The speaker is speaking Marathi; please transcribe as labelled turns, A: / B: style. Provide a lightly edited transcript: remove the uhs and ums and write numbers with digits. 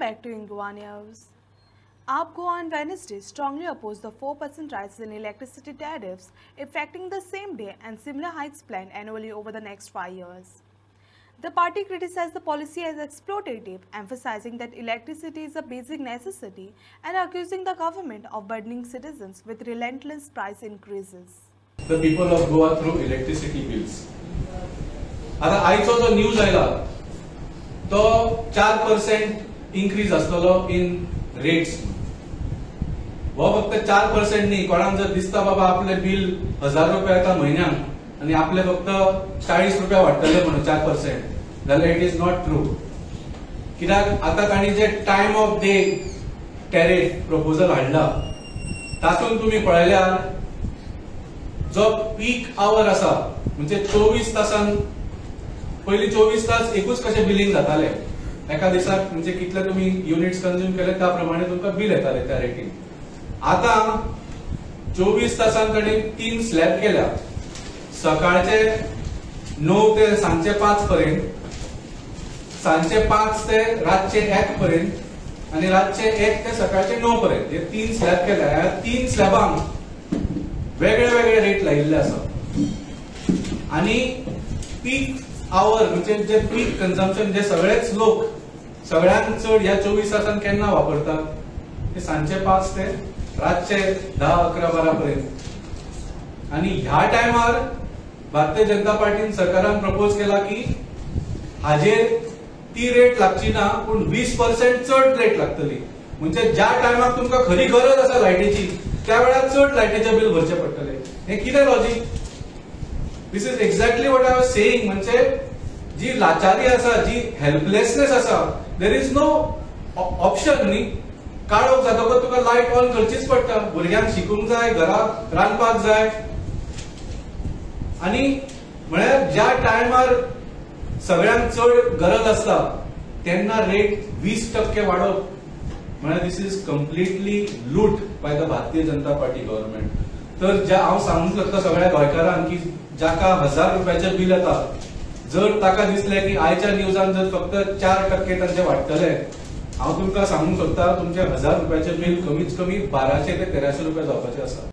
A: back to Ingwa News. APCO on Wednesday strongly opposed the 4% rise in electricity tariffs, affecting the same day and similar hikes planned annually over the next 5 years. The party criticized the policy as exploitative, emphasizing that electricity is a basic necessity and accusing the government of burdening citizens with relentless price increases.
B: The people of Goa through electricity bills. आता आयचो जो न्यूज आयला तो 4% इन्क्रीज आसलो इन रेट्स. वो फक्त 4% न्ही, कोणाक जर दिसता बाबा आपले बिल 1000 रुपया येता म्हयन्याक आणि आपले फक्त 40 रुपया वाडटले म्हणून 4%, जाल्यार इट इज नॉट ट्रू. कित्याक आता ताणी जे time of day tariff proposal हाडला तातूंत तुम्ही पळयल्यार जो पीक आवर आसा म्हणजे 24 तासान पयली 24 तास एकूच कशे बिलिंग जाताले, एका दिसाक म्हणजे कितले तुम्ही युनिट्स कंज्यूम केले त्या प्रमाणे तुमकां बिल येताले त्या रेटीन. आता 24 तासान ताणी 3 स्लॅब केल्या, सकाळचे 9 ते सांजचे 5 पर्यंत, सांजचे 5 ते रातचे 1 पर्यंत आणि रातचे 1 ते सकाळचे 9 पर्यंत. हे 3 स्लॅब केल्या. ह्या 3 स्लॅबांक वेगळे वेगळे रेट लायिल्ले आसा आणि पीक आवर म्हणजे जे पीक कन्झम्पशन जे सगळेच लोक सगळ्यांत चड ह्या 24 तासान केन्ना वापरतात ते सांजचे 5 ते रातचे 10, 11, 12 पर्यंत. आणि ह्या टायमार भारतीय जनता पार्टीन सरकारान प्रपोज केला की हाजेर ती रेट लागची ना पण 20% चड रेट लागतली. म्हणजे ज्या टायमाक तुमकां खरी गरज आसा लायटीची त्या वेळार चड लायटीचे बिल भरचे पडटले. हे कितें logic? This is exactly what I was saying. म्हणजे जी लाचारी आसा, जी हेल्पलेसनेस आसा, देर इज नो ऑप्शन न्ही. काळोख जातकच तुका लायट ऑन करचीच पडटा. भुरग्यांक शिकूंक जाय, घराक रांदपाक जाय. आणि म्हळ्यार ज्या टायमार सगळ्यांक चड गरज आसता तेन्ना रेट 20% वाडप म्हळ्यार दिस इज कंप्लिटली लूट by the Bharatiya Janata party government. तर हांव सांगूंक सोदता सगळ्या गोंयकारांक की जाका 1000 रुपयाचे बिल येता, जर ताका दिसले की आयच्या न्यूजान जर फक्त 4% तांचे वाडटले, हांव तुमकां सांगूंक सोदता तुमचे 1000 रुपयाचे बिल कमीत कमी 1200 ते 1300 रुपया जावपाचे आसा.